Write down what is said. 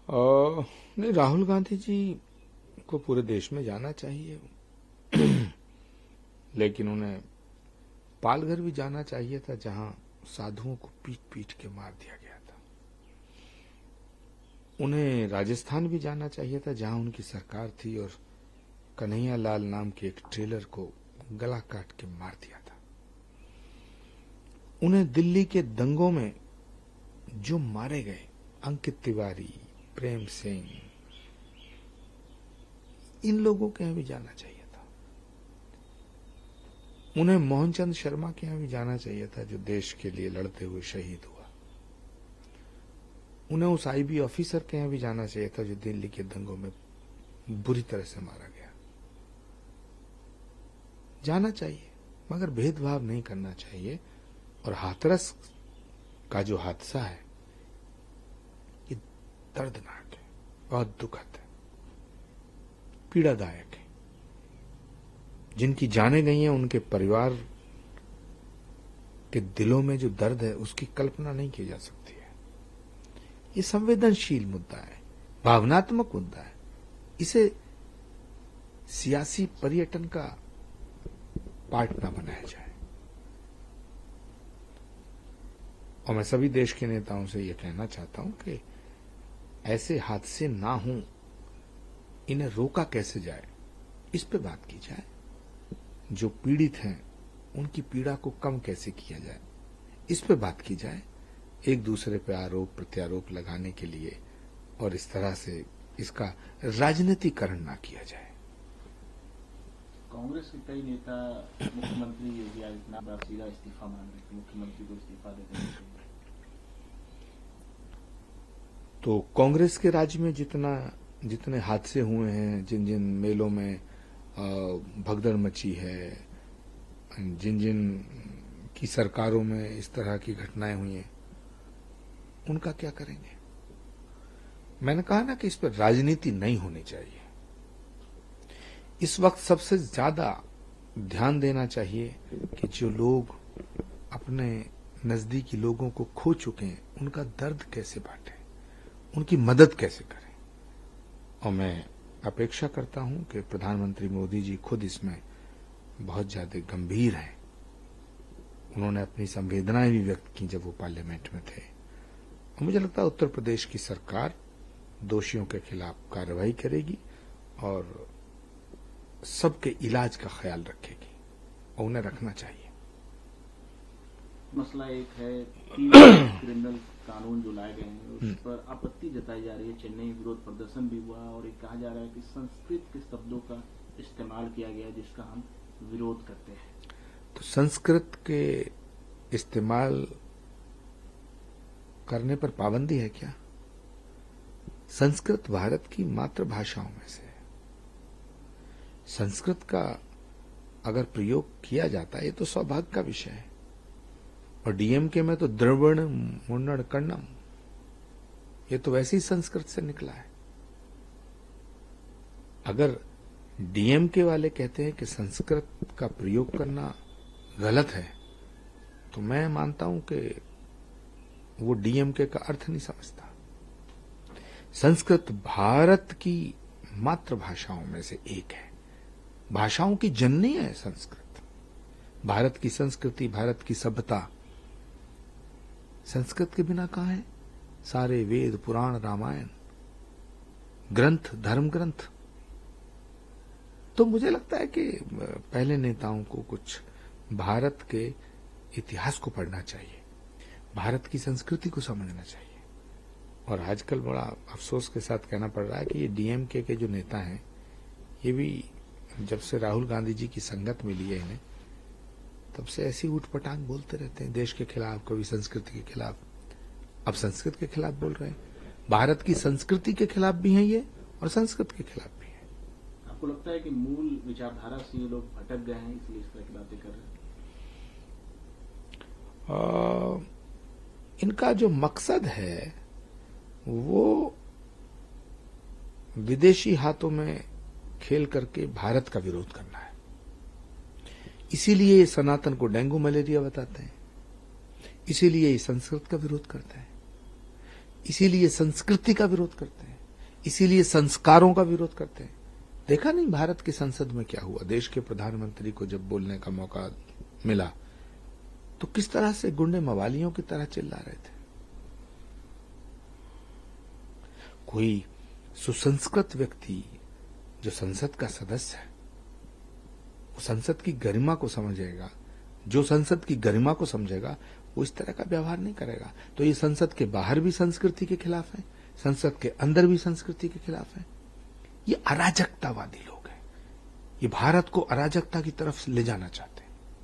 नहीं, राहुल गांधी जी को पूरे देश में जाना चाहिए लेकिन उन्हें पालघर भी जाना चाहिए था, जहां साधुओं को पीट पीट के मार दिया गया था। उन्हें राजस्थान भी जाना चाहिए था, जहां उनकी सरकार थी और कन्हैया लाल नाम के एक ट्रेलर को गला काट के मार दिया था। उन्हें दिल्ली के दंगों में जो मारे गए, अंकित तिवारी, प्रेम सिंह, इन लोगों के यहां भी जाना चाहिए था। उन्हें मोहनचंद शर्मा के यहां भी जाना चाहिए था, जो देश के लिए लड़ते हुए शहीद हुआ। उन्हें उस आईबी ऑफिसर के यहां भी जाना चाहिए था, जो दिल्ली के दंगों में बुरी तरह से मारा गया। जाना चाहिए, मगर भेदभाव नहीं करना चाहिए। और हाथरस का जो हादसा है, ये दर्दनाक है, बहुत दुखद है, पीड़ादायक है। जिनकी जानें गई हैं, उनके परिवार के दिलों में जो दर्द है, उसकी कल्पना नहीं की जा सकती है। ये संवेदनशील मुद्दा है, भावनात्मक मुद्दा है। इसे सियासी पर्यटन का पार्ट न बनाया जाए। और मैं सभी देश के नेताओं से यह कहना चाहता हूं कि ऐसे हादसे ना हों, इन्हें रोका कैसे जाए, इस पे बात की जाए। जो पीड़ित हैं, उनकी पीड़ा को कम कैसे किया जाए, इस पे बात की जाए। एक दूसरे पे आरोप प्रत्यारोप लगाने के लिए और इस तरह से इसका राजनीतिकरण ना किया जाए। कांग्रेस के कई नेता मुख्यमंत्री योगी आदित्यनाथ सीधा इस्तीफा मांग रहे थे, मुख्यमंत्री को इस्तीफा दे देना चाहिए। तो कांग्रेस के राज्य में जितने हादसे हुए हैं, जिन जिन मेलों में भगदड़ मची है, जिन जिन की सरकारों में इस तरह की घटनाएं हुई हैं, उनका क्या करेंगे? मैंने कहा ना कि इस पर राजनीति नहीं होनी चाहिए। इस वक्त सबसे ज्यादा ध्यान देना चाहिए कि जो लोग अपने नजदीकी लोगों को खो चुके हैं, उनका दर्द कैसे बांटें, उनकी मदद कैसे करें। और मैं अपेक्षा करता हूं कि प्रधानमंत्री मोदी जी खुद इसमें बहुत ज्यादा गंभीर हैं। उन्होंने अपनी संवेदनाएं भी व्यक्त की जब वो पार्लियामेंट में थे। और मुझे लगता है उत्तर प्रदेश की सरकार दोषियों के खिलाफ कार्रवाई करेगी और सबके इलाज का ख्याल रखेगी, और उन्हें रखना चाहिए। मसला एक है, क्रिमिनल कानून जो लाए गए हैं, उस पर आपत्ति जताई जा रही है। चेन्नई विरोध प्रदर्शन भी हुआ और ये कहा जा रहा है कि संस्कृत के शब्दों का इस्तेमाल किया गया, जिसका हम विरोध करते हैं। तो संस्कृत के इस्तेमाल करने पर पाबंदी है क्या? संस्कृत भारत की मातृभाषाओं में से है। संस्कृत का अगर प्रयोग किया जाता है, ये तो सौभाग्य का विषय है। और डीएमके में तो द्रविड़ मुन्नड़ कन्नम, ये तो वैसे ही संस्कृत से निकला है। अगर डीएमके वाले कहते हैं कि संस्कृत का प्रयोग करना गलत है, तो मैं मानता हूं कि वो डीएमके का अर्थ नहीं समझता। संस्कृत भारत की मातृभाषाओं में से एक है, भाषाओं की जननी है संस्कृत। भारत की संस्कृति, भारत की सभ्यता संस्कृत के बिना कहां है? सारे वेद, पुराण, रामायण, ग्रंथ, धर्म ग्रंथ। तो मुझे लगता है कि पहले नेताओं को कुछ भारत के इतिहास को पढ़ना चाहिए, भारत की संस्कृति को समझना चाहिए। और आजकल बड़ा अफसोस के साथ कहना पड़ रहा है कि ये डीएमके के जो नेता हैं, ये भी जब से राहुल गांधी जी की संगत मिली है इन्हें, तब से ऐसी ऊटपटांग बोलते रहते हैं, देश के खिलाफ, कभी संस्कृति के खिलाफ। अब संस्कृत के खिलाफ बोल रहे हैं। भारत की संस्कृति के खिलाफ भी हैं ये, और संस्कृत के खिलाफ भी हैं। आपको लगता है कि मूल विचारधारा से ये लोग भटक गए हैं, इसलिए इस तरह की बातें कर रहे हैं? इनका जो मकसद है वो विदेशी हाथों में खेल करके भारत का विरोध करना है। इसीलिए सनातन को डेंगू मलेरिया बताते हैं, इसीलिए संस्कृत का विरोध करते हैं, इसीलिए संस्कृति का विरोध करते हैं। इसीलिए संस्कारों का विरोध करते हैं। देखा नहीं भारत की संसद में क्या हुआ? देश के प्रधानमंत्री को जब बोलने का मौका मिला तो किस तरह से गुंडे मवालियों की तरह चिल्ला रहे थे। कोई सुसंस्कृत व्यक्ति जो संसद का सदस्य है वो संसद की गरिमा को समझेगा, जो संसद की गरिमा को समझेगा वो इस तरह का व्यवहार नहीं करेगा। तो ये संसद के बाहर भी संस्कृति के खिलाफ है, संसद के अंदर भी संस्कृति के खिलाफ है। ये अराजकतावादी लोग हैं, ये भारत को अराजकता की तरफ ले जाना चाहते हैं।